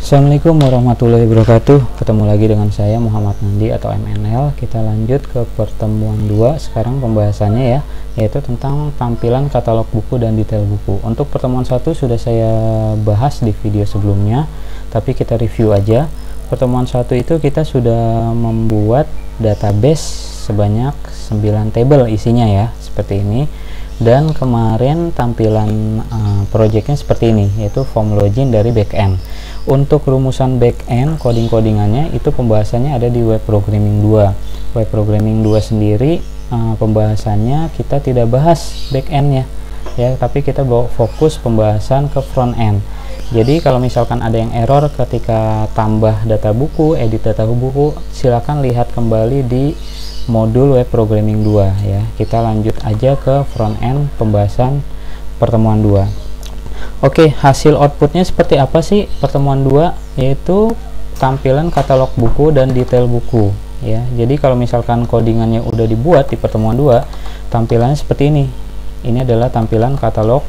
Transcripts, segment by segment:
Assalamualaikum warahmatullahi wabarakatuh. Ketemu lagi dengan saya Muhammad Nandi atau MNL. Kita lanjut ke pertemuan 2. Sekarang pembahasannya ya, yaitu tentang tampilan katalog buku dan detail buku. Untuk pertemuan 1 sudah saya bahas di video sebelumnya, tapi kita review aja. Pertemuan 1 itu kita sudah membuat database sebanyak 9 table isinya ya, seperti ini. Dan kemarin tampilan projectnya seperti ini, yaitu form login dari backend. Untuk rumusan backend coding-codingannya itu pembahasannya ada di web programming 2. Web programming 2 sendiri pembahasannya kita tidak bahas backendnya ya, tapi kita bawa fokus pembahasan ke front end. Jadi kalau misalkan ada yang error ketika tambah data buku, edit data buku, silakan lihat kembali di modul web programming 2 ya. Kita lanjut aja ke front end pembahasan pertemuan 2. Oke, hasil outputnya seperti apa sih pertemuan 2? Yaitu tampilan katalog buku dan detail buku ya. Jadi kalau misalkan codingannya udah dibuat di pertemuan 2, tampilannya seperti ini. Ini adalah tampilan katalog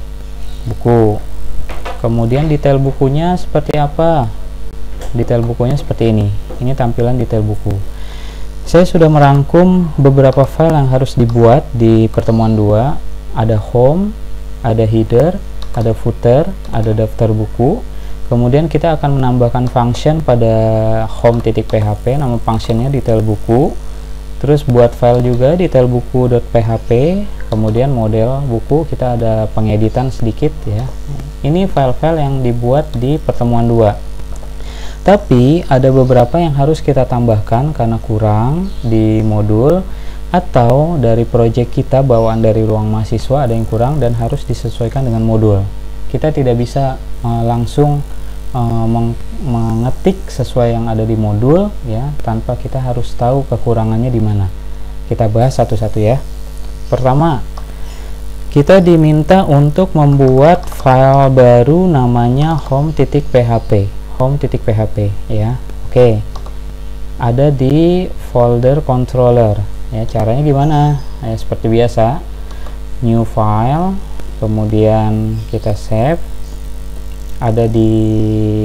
buku. Kemudian detail bukunya seperti apa? Detail bukunya seperti ini. Ini tampilan detail buku. Saya sudah merangkum beberapa file yang harus dibuat di pertemuan 2. Ada home, ada header, ada footer, ada daftar buku. Kemudian kita akan menambahkan function pada home.php, nama functionnya detail buku. Terus buat file juga detail buku.php. Kemudian model buku kita ada pengeditan sedikit ya. Ini file-file yang dibuat di pertemuan 2. Tapi ada beberapa yang harus kita tambahkan karena kurang di modul, atau dari project kita bawaan dari ruang mahasiswa ada yang kurang dan harus disesuaikan dengan modul. Kita tidak bisa langsung mengetik sesuai yang ada di modul ya, tanpa kita harus tahu kekurangannya di mana. Kita bahas satu-satu ya. Pertama, kita diminta untuk membuat file baru namanya home.php. home.php ya. Oke. Ada di folder controller. Ya, caranya gimana? Ya, seperti biasa. New file, kemudian kita save. Ada di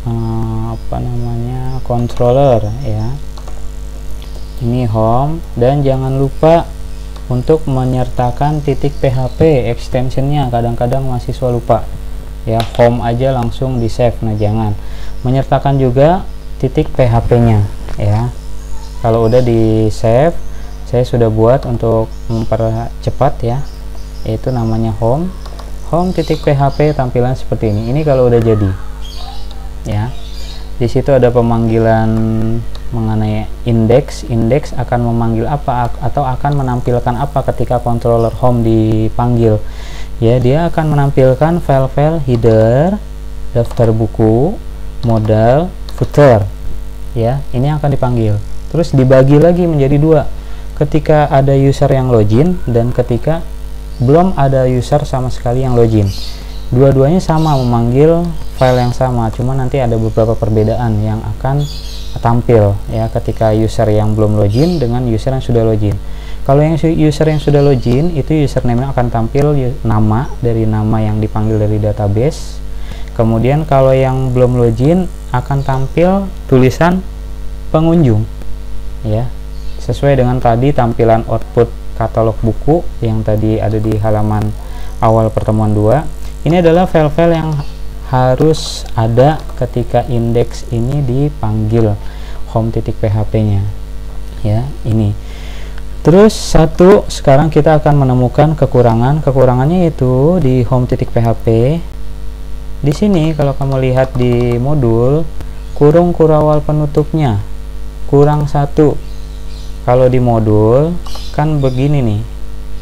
apa namanya? Controller ya. Ini home, dan jangan lupa untuk menyertakan .php extensionnya. Kadang-kadang mahasiswa lupa. Ya, home aja langsung di save. Nah, jangan menyertakan juga .php-nya ya. Kalau udah di save, saya sudah buat untuk mempercepat ya, yaitu namanya home.php, tampilan seperti ini. Ini kalau udah jadi ya. Di situ ada pemanggilan mengenai index akan memanggil apa atau akan menampilkan apa ketika controller home dipanggil ya. Dia akan menampilkan file-file header, daftar buku, modal, footer ya. Ini akan dipanggil. Terus dibagi lagi menjadi 2, ketika ada user yang login dan ketika belum ada user sama sekali yang login. Dua-duanya sama memanggil file yang sama, cuma nanti ada beberapa perbedaan yang akan tampil ya ketika user yang belum login dengan user yang sudah login. Kalau yang user yang sudah login itu username akan tampil nama dari nama yang dipanggil dari database. Kemudian kalau yang belum login akan tampil tulisan pengunjung ya, sesuai dengan tadi tampilan output katalog buku yang tadi ada di halaman awal pertemuan 2. Ini adalah file-file yang harus ada ketika indeks ini dipanggil home.php-nya ya. Ini terus sekarang kita akan menemukan kekurangannya itu di home.php. Di sini kalau kamu lihat di modul, kurung kurawal penutupnya kurang 1. Kalau di modul kan begini nih,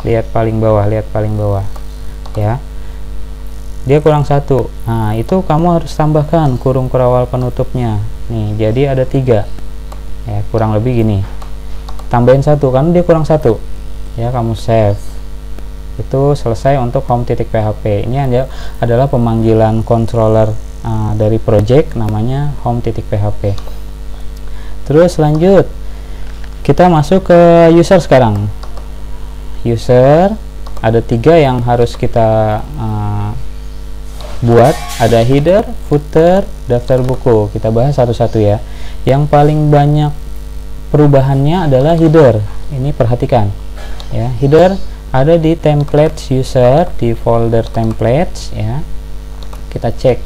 lihat paling bawah ya, dia kurang 1. Nah, itu kamu harus tambahkan kurung kurawal penutupnya nih, jadi ada 3 ya, kurang lebih gini. Tambahin 1 kan dia kurang 1 ya, kamu save. Itu selesai untuk home.php. Ini adalah pemanggilan controller dari project namanya home.php. Terus lanjut, kita masuk ke user sekarang. User ada 3 yang harus kita buat, ada header, footer, daftar buku. Kita bahas satu-satu ya. Yang paling banyak perubahannya adalah header. Ini perhatikan ya, header ada di templates user, di folder templates ya. Kita cek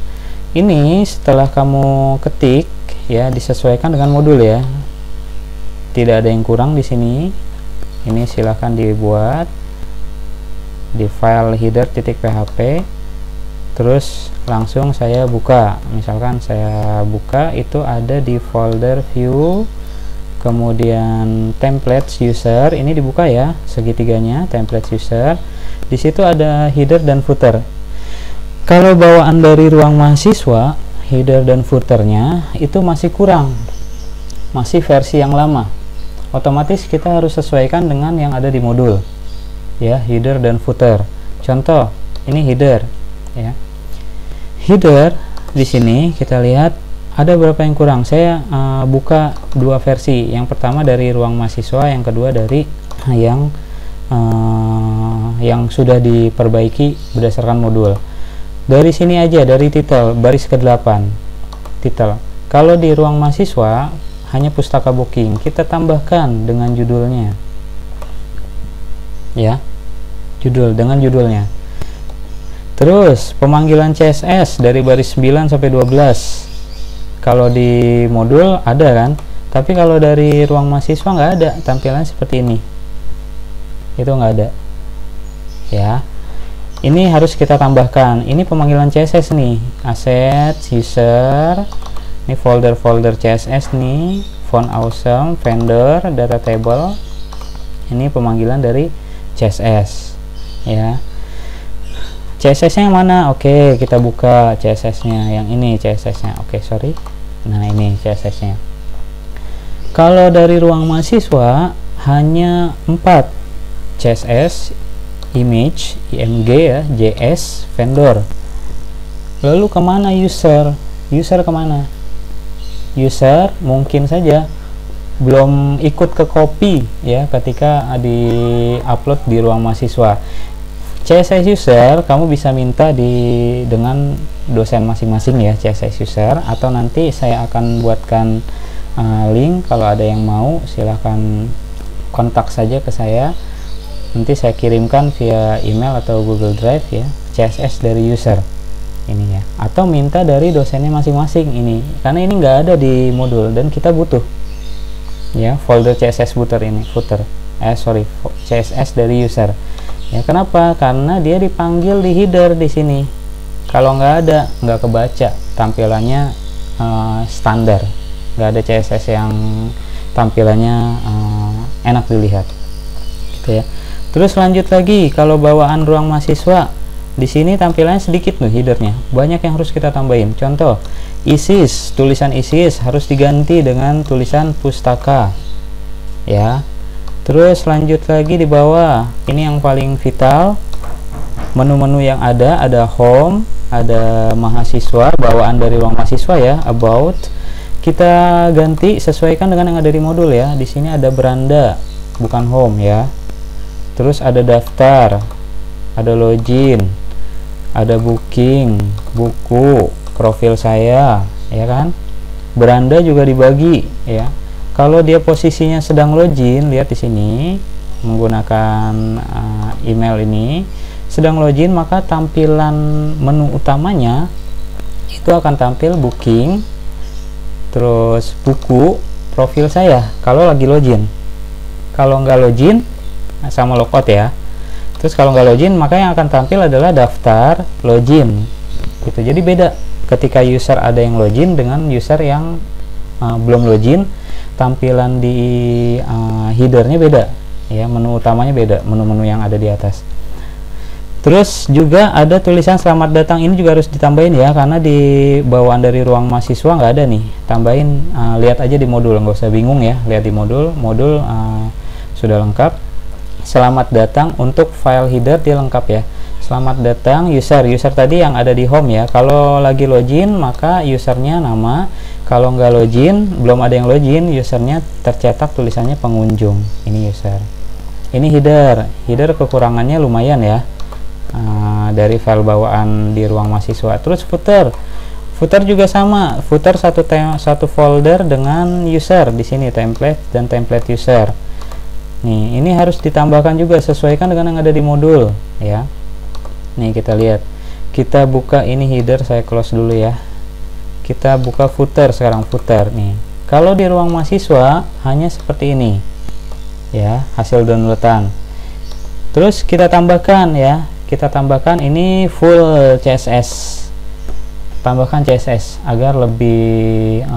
ini setelah kamu ketik ya, disesuaikan dengan modul ya, tidak ada yang kurang di sini. Ini silahkan dibuat di file header.php, terus langsung saya buka. Misalkan saya buka, itu ada di folder view, kemudian templates user, ini dibuka ya, segitiganya templates user. Di situ ada header dan footer. Kalau bawaan dari ruang mahasiswa, header dan footernya itu masih kurang, masih versi yang lama. Otomatis kita harus sesuaikan dengan yang ada di modul ya, header dan footer. Contoh, ini header ya. Header di sini kita lihat ada berapa yang kurang. Saya buka dua versi. Yang pertama dari ruang mahasiswa, yang kedua dari yang sudah diperbaiki berdasarkan modul. Dari sini aja, dari title baris ke-8 title. Kalau di ruang mahasiswa hanya pustaka booking, kita tambahkan dengan judulnya ya, judul dengan judulnya. Terus pemanggilan CSS dari baris 9 sampai 12. Kalau di modul ada kan, tapi kalau dari ruang mahasiswa nggak ada tampilan seperti ini, itu nggak ada ya. Ini harus kita tambahkan. Ini pemanggilan CSS nih, assets, user, ini folder-folder CSS nih, font awesome, vendor, data table. Ini pemanggilan dari CSS ya. CSS-nya yang mana? Oke, kita buka CSS-nya. Yang ini CSS-nya. Oke, sorry. Nah, ini CSS-nya. Kalau dari ruang mahasiswa hanya 4. CSS, image, img ya, JS, vendor. Lalu kemana user? User kemana? User mungkin saja belum ikut ke copy ya ketika di upload di ruang mahasiswa. CSS user kamu bisa minta dengan dosen masing-masing ya, CSS user, atau nanti saya akan buatkan link. Kalau ada yang mau silahkan kontak saja ke saya, nanti saya kirimkan via email atau Google Drive ya, CSS dari user ini ya, atau minta dari dosennya masing-masing ini, karena ini nggak ada di modul dan kita butuh ya folder CSS footer ini, CSS dari user. Ya, kenapa? Karena dia dipanggil di header di sini. Kalau nggak ada, nggak kebaca tampilannya standar. Nggak ada CSS yang tampilannya enak dilihat, gitu ya. Terus lanjut lagi, kalau bawaan ruang mahasiswa, di sini tampilannya sedikit loh headernya. Banyak yang harus kita tambahin. Contoh, ISIS, tulisan ISIS harus diganti dengan tulisan pustaka, ya. Terus lanjut lagi di bawah, ini yang paling vital, menu-menu yang ada home, ada mahasiswa, bawaan dari ruang mahasiswa ya, about. Kita ganti sesuaikan dengan yang ada di modul ya. Di sini ada beranda, bukan home ya. Terus ada daftar, ada login, ada booking, buku, profil saya, ya kan. Beranda juga dibagi ya. Kalau dia posisinya sedang login, lihat di sini menggunakan email ini, sedang login, maka tampilan menu utamanya itu akan tampil booking, terus buku, profil saya kalau lagi login. Kalau nggak login sama logout ya. Terus kalau nggak login, maka yang akan tampil adalah daftar, login gitu. Jadi beda ketika user ada yang login dengan user yang belum login, tampilan di headernya beda ya, menu utamanya beda, menu-menu yang ada di atas. Terus juga ada tulisan selamat datang, ini juga harus ditambahin ya, karena di bawaan dari ruang mahasiswa nggak ada nih. Tambahin, lihat aja di modul, nggak usah bingung ya, lihat di modul sudah lengkap. Selamat datang untuk file header dia lengkap ya. Selamat datang user tadi yang ada di home ya. Kalau lagi login maka usernya nama, kalau nggak login, belum ada yang login, usernya tercetak tulisannya pengunjung. Ini user. Ini header kekurangannya lumayan ya. dari file bawaan di ruang mahasiswa. Terus footer juga sama, footer satu folder dengan user di sini, template dan template user. Nih, ini harus ditambahkan juga, sesuaikan dengan yang ada di modul ya. Nih kita lihat, kita buka ini header, saya close dulu ya. Kita buka footer sekarang, footer nih. Kalau di ruang mahasiswa hanya seperti ini ya, hasil downloadan. Terus kita tambahkan ya, kita tambahkan ini full CSS, tambahkan CSS agar lebih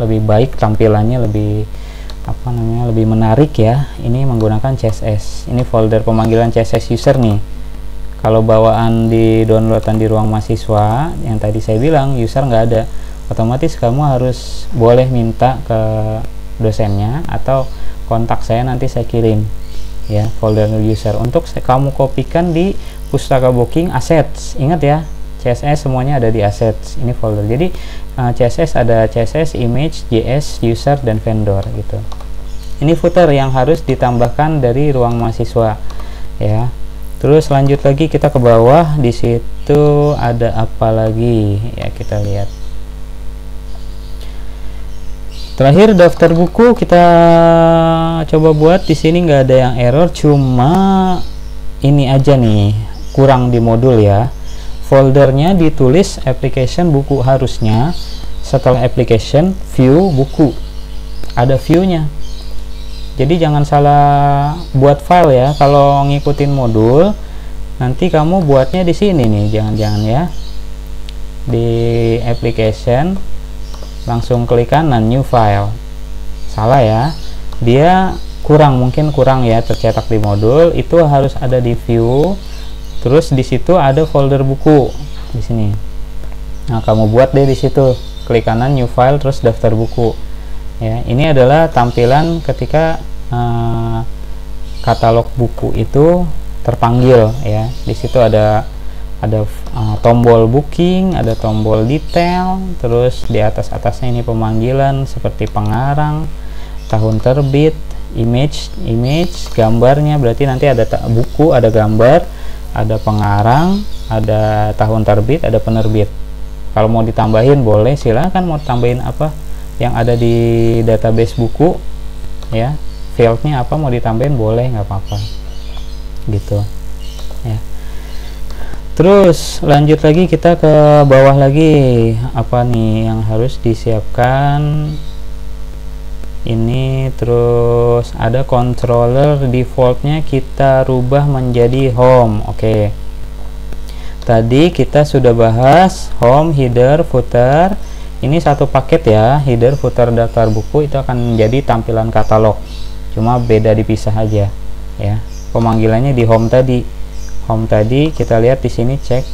lebih baik tampilannya, lebih lebih menarik ya. Ini menggunakan CSS, ini folder pemanggilan CSS user nih. Kalau bawaan di downloadan di ruang mahasiswa yang tadi saya bilang user nggak ada, otomatis kamu harus boleh minta ke dosennya atau kontak saya, nanti saya kirim ya folder user untuk kamu kopikan di Pustaka Booking Assets. Ingat ya, CSS semuanya ada di assets ini folder. Jadi CSS ada CSS, image, JS, user, dan vendor gitu. Ini footer yang harus ditambahkan dari ruang mahasiswa ya. Terus lanjut lagi, kita ke bawah, di situ ada apa lagi ya, kita lihat. Terakhir daftar buku kita coba buat. Di sini nggak ada yang error, cuma ini aja nih kurang di modul ya. Foldernya ditulis application buku, harusnya setelah application view buku ada view-nya. Jadi jangan salah buat file ya. Kalau ngikutin modul nanti kamu buatnya di sini nih, jangan-jangan ya, di application langsung klik kanan new file. Salah ya, dia mungkin kurang ya tercetak di modul. Itu harus ada di view, terus di situ ada folder buku di sini. Nah kamu buat deh di situ, klik kanan new file terus daftar buku ya. Ini adalah tampilan ketika katalog buku itu terpanggil ya. Di situ ada tombol booking, ada tombol detail, terus di atasnya ini pemanggilan seperti pengarang, tahun terbit, image, gambarnya berarti nanti ada buku, ada gambar, ada pengarang, ada tahun terbit, ada penerbit. Kalau mau ditambahin boleh, silahkan mau tambahin apa yang ada di database buku ya, fieldnya apa mau ditambahin boleh, nggak apa-apa gitu ya. Terus lanjut lagi, kita ke bawah lagi, apa nih yang harus disiapkan ini. Terus ada controller defaultnya kita rubah menjadi home. Oke, tadi kita sudah bahas home, header, footer. Ini satu paket ya, header, footer, daftar buku itu akan menjadi tampilan katalog, cuma beda dipisah aja ya. Pemanggilannya di home tadi. Home tadi kita lihat di sini, cek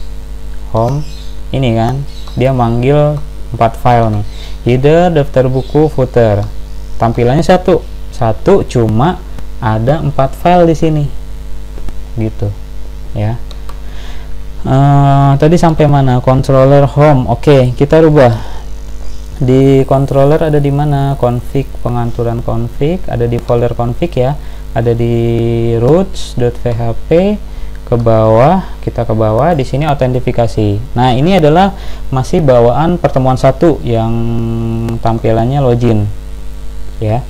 home ini kan, dia manggil 4 file nih, header, daftar buku, footer. Tampilannya satu, cuma ada 4 file di sini gitu ya. Tadi sampai mana? Controller home. Oke, kita rubah. Di controller ada di mana? Config, pengaturan config, ada di folder config ya, ada di routes.php. Ke bawah, kita ke bawah, di sini autentifikasi. Nah ini adalah masih bawaan pertemuan 1 yang tampilannya login ya,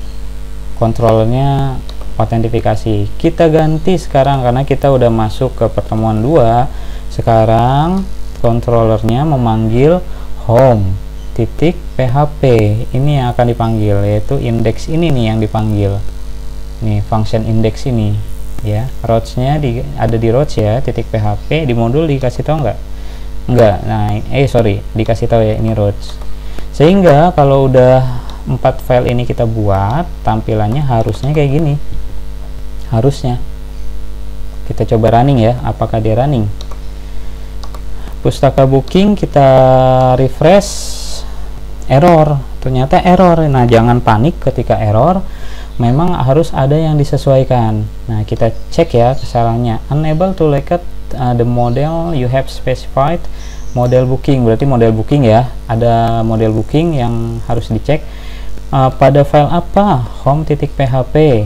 kontrolnya autentifikasi. Kita ganti sekarang karena kita udah masuk ke pertemuan 2. Sekarang kontrolernya memanggil home.php. Ini yang akan dipanggil, yaitu index ini nih yang dipanggil nih, function index ini ya. Routes-nya ada di routes ya, .php. Di modul dikasih tahu enggak? Nah sorry, dikasih tahu ya, ini routes. Sehingga kalau udah 4 file ini kita buat, tampilannya harusnya kayak gini, harusnya. Kita coba running ya, apakah dia running. Pustaka Booking kita refresh, error, ternyata error. Nah jangan panik ketika error, memang harus ada yang disesuaikan. Nah kita cek ya kesalahannya, unable to locate the model you have specified. Model booking berarti model booking ya, ada model booking yang harus dicek. Pada file apa? home.php.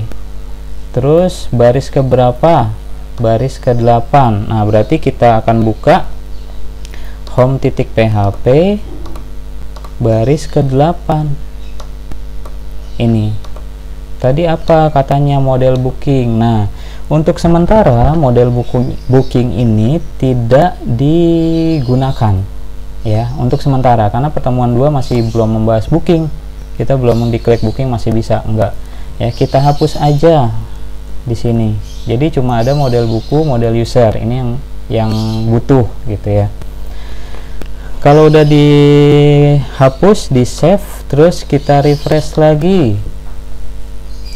Terus baris keberapa? baris ke-8. Nah, berarti kita akan buka home.php baris ke-8. Ini tadi apa katanya, model booking. Nah, untuk sementara model booking ini tidak digunakan ya, untuk sementara, karena pertemuan 2 masih belum membahas booking. Kita belum diklik booking, masih bisa enggak ya, kita hapus aja di sini. Jadi cuma ada model buku, model user, ini yang butuh gitu ya. Kalau udah dihapus, di save, terus kita refresh lagi,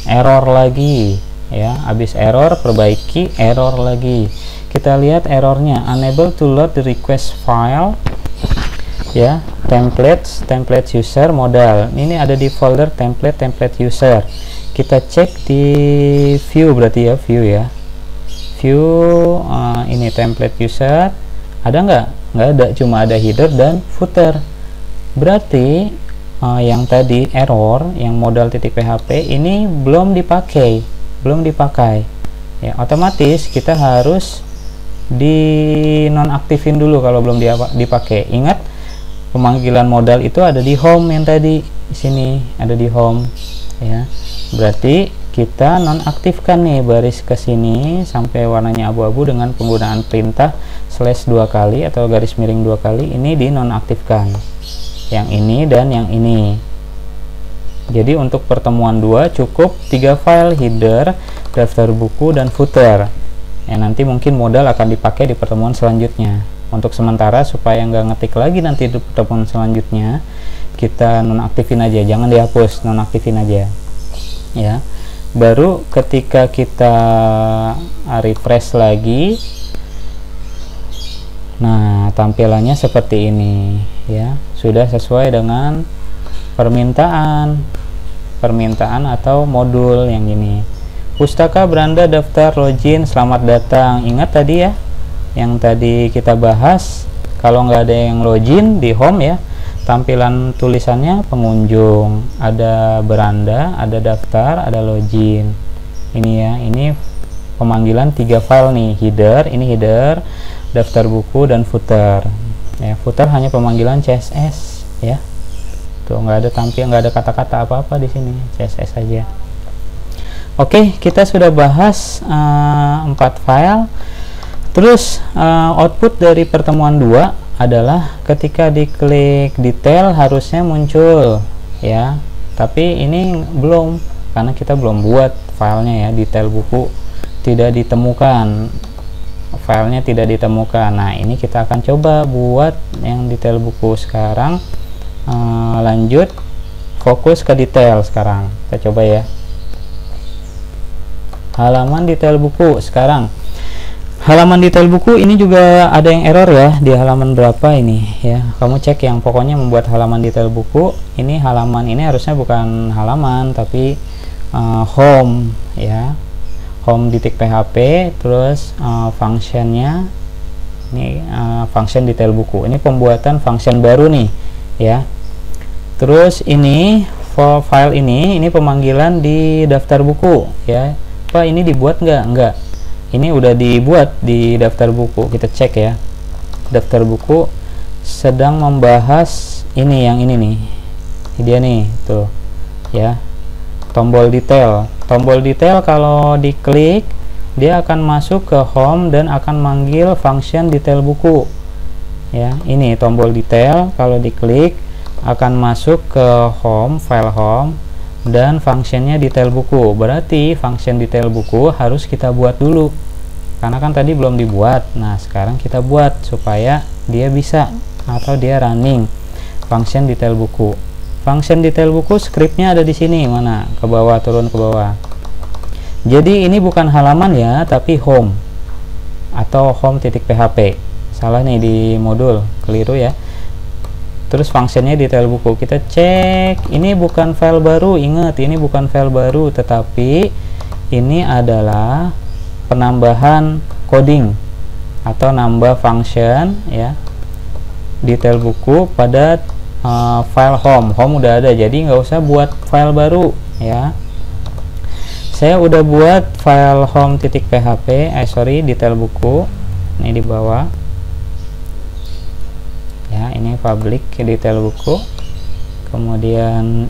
error lagi ya, habis error perbaiki, error lagi. Kita lihat errornya, unable to load the request file ya, template user modal. Ini ada di folder template user. Kita cek di view, berarti ya view ya, view ini template user ada nggak ada, cuma ada header dan footer. Berarti yang tadi error yang modal.php ini belum dipakai ya, otomatis kita harus dinonaktifin dulu kalau belum dipakai. Ingat, pemanggilan modal itu ada di home, yang tadi di sini ada di home ya. Berarti kita nonaktifkan nih baris ke sini sampai warnanya abu-abu dengan penggunaan perintah /2 kali atau garis miring 2 kali. Ini dinonaktifkan yang ini dan yang ini. Jadi untuk pertemuan 2 cukup 3 file, header, daftar buku, dan footer. Ya, nanti mungkin modal akan dipakai di pertemuan selanjutnya. Untuk sementara supaya nggak ngetik lagi nanti di pertemuan selanjutnya, kita nonaktifin aja, jangan dihapus, nonaktifin aja ya. Baru ketika kita refresh lagi, nah tampilannya seperti ini ya, sudah sesuai dengan permintaan atau modul yang ini. Pustaka, beranda, daftar, login, selamat datang. Ingat tadi ya, yang tadi kita bahas, kalau nggak ada yang login di home ya, tampilan tulisannya pengunjung, ada beranda, ada daftar, ada login. Ini ya, ini pemanggilan 3 file nih, header, ini header, daftar buku, dan footer ya. Footer hanya pemanggilan CSS ya, tuh nggak ada nggak ada kata-kata apa-apa di sini, CSS saja. Oke, kita sudah bahas 4 file. Terus output dari pertemuan 2 adalah ketika diklik detail harusnya muncul ya, tapi ini belum, karena kita belum buat filenya ya. Detail buku tidak ditemukan, filenya tidak ditemukan. Nah, ini kita akan coba buat yang detail buku sekarang. Lanjut, fokus ke detail sekarang. Kita coba ya, halaman detail buku. Sekarang halaman detail buku ini juga ada yang error ya, di halaman berapa ini ya, kamu cek yang pokoknya membuat halaman detail buku. Ini halaman ini harusnya bukan halaman tapi home ya, home.php, terus functionnya ini function detail buku. Ini pembuatan function baru nih ya. Terus ini file ini pemanggilan di daftar buku ya. Pak, ini dibuat enggak? Ini udah dibuat di daftar buku. Kita cek ya, daftar buku sedang membahas ini, yang ini nih, ini dia nih tuh ya, tombol detail. Tombol detail kalau diklik dia akan masuk ke home dan akan manggil function detail buku ya. Ini tombol detail kalau diklik akan masuk ke home, file home, dan functionnya detail buku. Berarti function detail buku harus kita buat dulu, karena kan tadi belum dibuat. Nah, sekarang kita buat supaya dia bisa atau dia running function detail buku. Function detail buku scriptnya ada di sini, mana, ke bawah, turun ke bawah. Jadi ini bukan halaman ya, tapi home atau home.php. Salah nih di modul, keliru ya. Terus functionnya detail buku, kita cek. Ini bukan file baru, ingat ini bukan file baru, tetapi ini adalah penambahan coding atau nambah function ya, detail buku pada file home. Home udah ada, jadi nggak usah buat file baru ya. saya udah buat file home.php, detail buku ini di bawah ya, ini public detail buku. Kemudian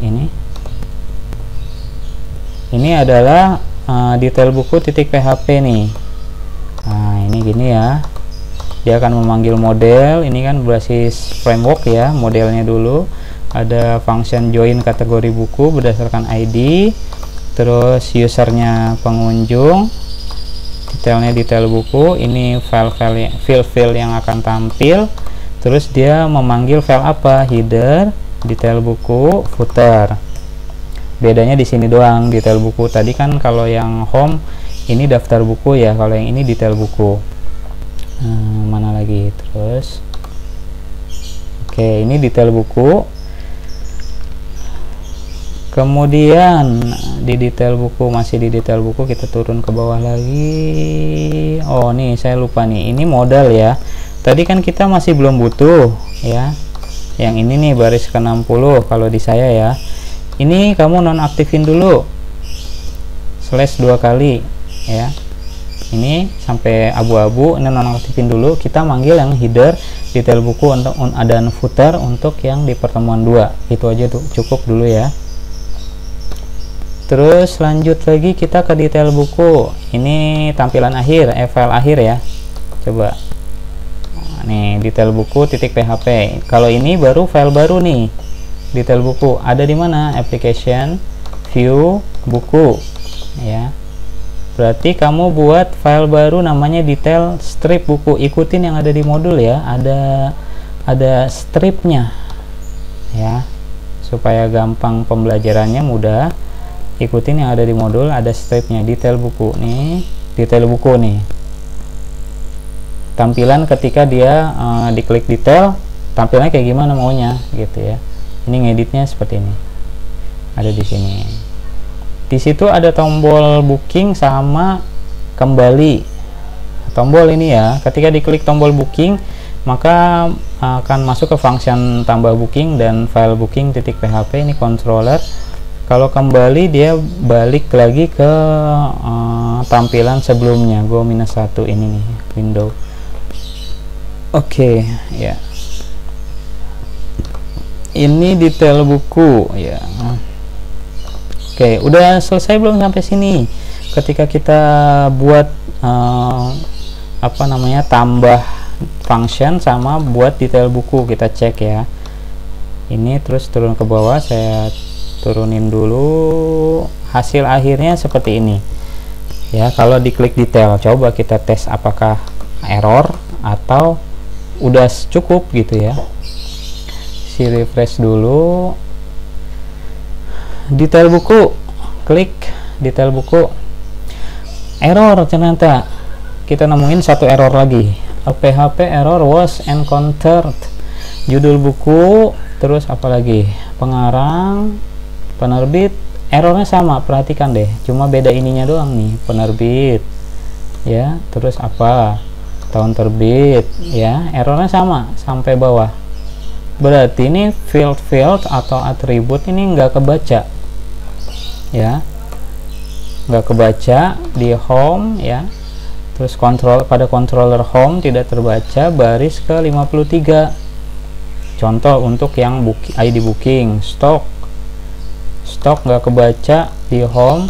ini adalah detail buku .php nih. Nah, ini gini ya, dia akan memanggil model. Ini kan berbasis framework ya, modelnya dulu ada function join kategori buku berdasarkan ID, terus usernya pengunjung, detailnya detail buku, ini file yang akan tampil, terus dia memanggil file apa, header, detail buku, footer. Bedanya di sini doang, detail buku tadi kan kalau yang home ini daftar buku ya, kalau yang ini detail buku. Mana lagi, terus oke, ini detail buku. Kemudian di detail buku, masih di detail buku, kita turun ke bawah lagi. Oh nih saya lupa nih, ini modal ya, tadi kan kita masih belum butuh ya, yang ini nih baris ke 60 kalau di saya ya. Ini kamu nonaktifin dulu slash 2 kali ya, ini sampai abu-abu, ini nonaktifin dulu. Kita manggil yang header detail buku untuk dan footer untuk yang di pertemuan 2, itu aja tuh cukup dulu ya. Terus lanjut lagi kita ke detail buku, ini tampilan akhir, file akhir ya, coba nih detail buku .php. Kalau ini baru file baru nih, detail buku ada di mana, application, view, buku ya. Berarti kamu buat file baru namanya detail strip buku, ikutin yang ada di modul ya, ada stripnya ya, supaya gampang pembelajarannya mudah. Ikutin yang ada di modul, ada stripnya, detail buku nih, detail buku nih, tampilan ketika dia diklik detail, tampilannya kayak gimana maunya gitu ya. Ini ngeditnya seperti ini, ada di sini. Di situ ada tombol booking sama kembali. Tombol ini ya, ketika diklik tombol booking maka akan masuk ke function tambah booking dan file booking.php, ini controller. Kalau kembali dia balik lagi ke tampilan sebelumnya, go -1 ini nih, window. Oke ya, ini detail buku ya. Oke, udah selesai belum sampai sini? Ketika kita buat tambah function sama buat detail buku, kita cek ya. Ini terus turun ke bawah, saya turunin dulu, hasil akhirnya seperti ini ya. Kalau diklik detail, coba kita tes apakah error atau udah cukup gitu ya. Si refresh dulu, detail buku, klik detail buku, error. Ternyata kita nemuin satu error lagi, a PHP error was encountered. Judul buku, terus apa lagi, pengarang, penerbit, errornya sama, perhatikan deh, cuma beda ininya doang nih, penerbit ya, terus apa, tahun terbit ya, errornya sama sampai bawah. Berarti ini field atau atribut ini nggak kebaca ya, nggak kebaca di home ya. Terus pada controller home tidak terbaca baris ke 53. Contoh untuk yang ID booking, stok nggak kebaca di home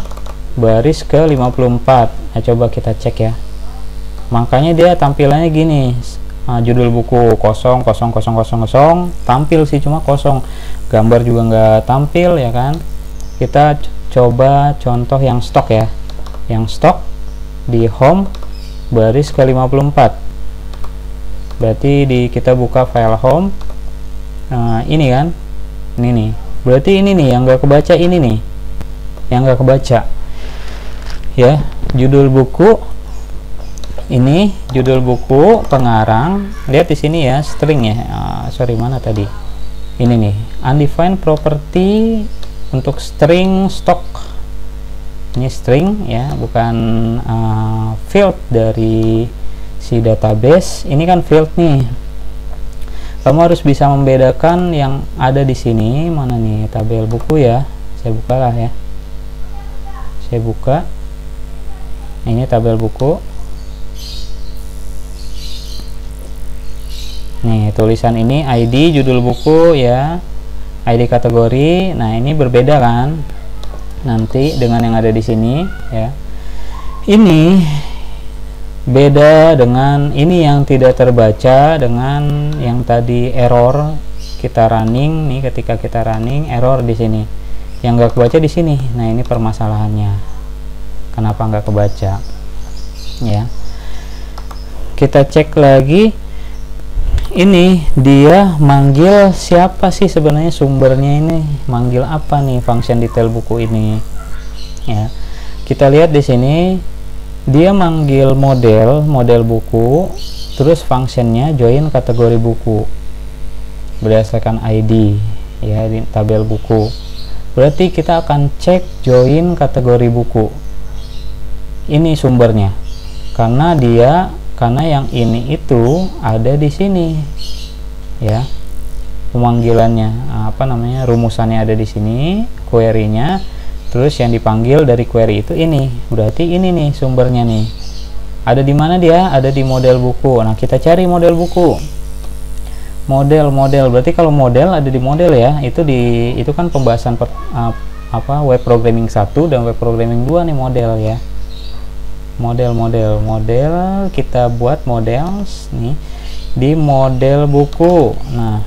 baris ke 54. Nah, coba kita cek ya, makanya dia tampilannya gini, judul buku 00000, tampil sih cuma kosong, gambar juga nggak tampil ya kan. Kita coba contoh yang stok ya, yang stok di home baris ke 54. Berarti kita buka file home, ini kan, ini nih, berarti ini nih yang nggak kebaca, ini nih yang nggak kebaca ya. Judul buku, ini judul buku, pengarang, lihat di sini ya, string ya, sorry mana tadi, ini nih, undefined property untuk string stock, ini string ya, bukan field dari si database. Ini kan field nih, kamu harus bisa membedakan yang ada di sini. Mana nih tabel buku ya, saya buka lah ya, saya buka Ini tabel buku. Nih, tulisan ini ID judul buku ya, ID kategori. Nah, ini berbeda kan nanti dengan yang ada di sini ya. Ini beda dengan ini yang tidak terbaca, dengan yang tadi error kita running nih, ketika kita running error di sini. Yang nggak kebaca di sini. Nah, ini permasalahannya. Kenapa nggak kebaca? Ya. Kita cek lagi. Ini dia manggil siapa sih sebenarnya, sumbernya ini manggil apa nih function detail buku ini ya. Kita lihat di sini dia manggil model buku, terus functionnya join kategori buku berdasarkan ID ya di tabel buku. Berarti kita akan cek join kategori buku, ini sumbernya, karena yang ini itu ada di sini ya, pemanggilannya rumusannya ada di sini, query-nya, terus yang dipanggil dari query itu ini. Berarti ini nih sumbernya nih, ada di mana dia? Ada di model buku. Nah, kita cari model buku, model berarti kalau model ada di model ya, itu kan pembahasan web programming 1 dan web programming 2 nih, model ya. Model kita buat model nih di model buku. Nah,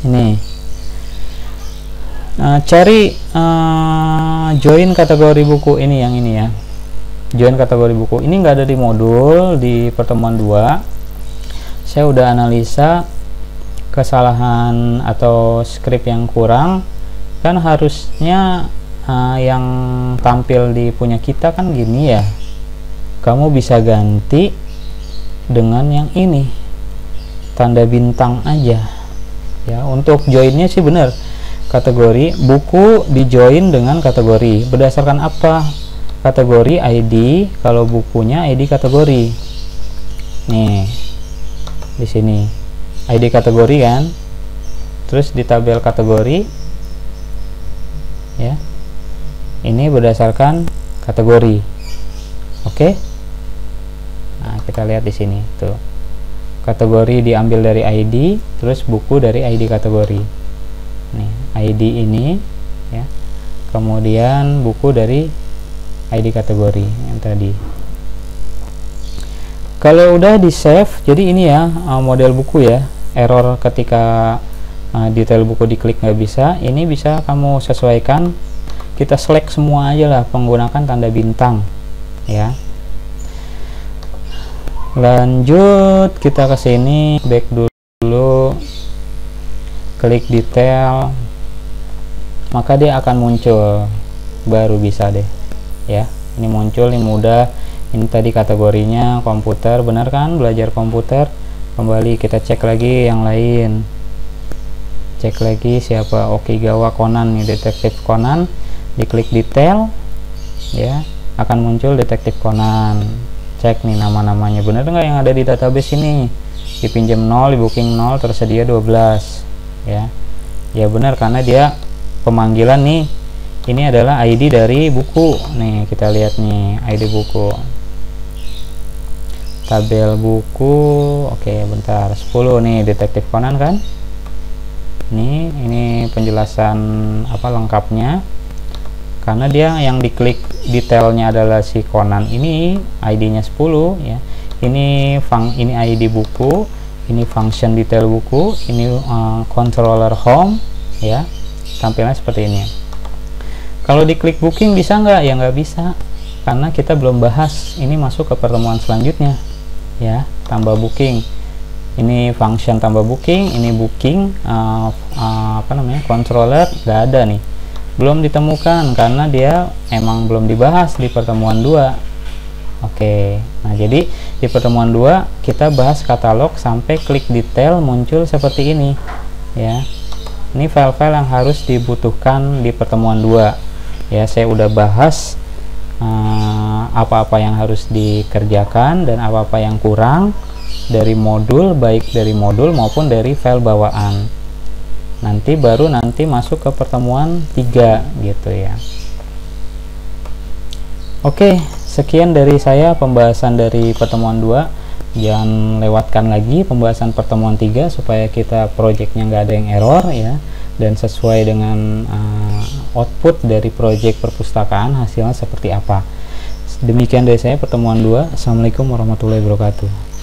ini cari join kategori buku ini, yang ini ya, join kategori buku ini nggak ada di modul di pertemuan 2. Saya udah analisa kesalahan atau script yang kurang, kan harusnya yang tampil di punya kita kan gini ya, kamu bisa ganti dengan yang ini, tanda bintang aja ya. Untuk joinnya sih bener, kategori buku di join dengan kategori berdasarkan apa? Kategori ID, kalau bukunya ID kategori. Nih di sini ID kategori kan, terus di tabel kategori ya, ini berdasarkan kategori. Oke. Nah, kita lihat di sini tuh, kategori diambil dari ID, terus buku dari ID kategori. Nih ID ini ya, kemudian buku dari ID kategori yang tadi. Kalau udah di save, jadi ini ya model buku ya, error ketika detail buku diklik nggak bisa. Ini bisa kamu sesuaikan, kita select semua aja lah menggunakan tanda bintang ya. Lanjut kita ke sini, back dulu, klik detail, maka dia akan muncul, baru bisa deh ya. Ini muncul, ini mudah. Ini tadi kategorinya komputer, benar kan, belajar komputer. Kembali kita cek lagi yang lain, cek lagi siapa, Okigawa Conan nih, detektif Conan. Diklik detail ya, akan muncul detektif Conan. Cek nih nama-namanya bener nggak yang ada di database ini, dipinjam 0, di booking 0, tersedia 12 ya. Ya benar, karena dia pemanggilan nih, ini adalah ID dari buku nih. Kita lihat nih ID buku, tabel buku. Oke bentar, 10 nih detektif Conan kan. Ini penjelasan lengkapnya, karena dia yang diklik detailnya adalah si Conan ini, ID-nya 10 ya. Ini ID buku, ini function detail buku, ini controller home ya. Tampilannya seperti ini. Kalau diklik booking bisa nggak? Ya nggak bisa, karena kita belum bahas. Ini masuk ke pertemuan selanjutnya ya. Tambah booking, ini function tambah booking, ini booking controller nggak ada nih, belum ditemukan karena dia emang belum dibahas di pertemuan 2. Oke, nah jadi di pertemuan 2 kita bahas katalog sampai klik detail muncul seperti ini ya. Ini file-file yang harus dibutuhkan di pertemuan 2 ya. Saya udah bahas apa-apa yang harus dikerjakan dan apa-apa yang kurang dari modul, baik dari modul maupun dari file bawaan. Nanti masuk ke pertemuan 3 gitu ya. Oke, sekian dari saya pembahasan dari pertemuan 2. Jangan lewatkan lagi pembahasan pertemuan 3 supaya kita projectnya nggak ada yang error ya, dan sesuai dengan output dari project perpustakaan hasilnya seperti apa. Demikian dari saya pertemuan 2. Assalamualaikum warahmatullahi wabarakatuh.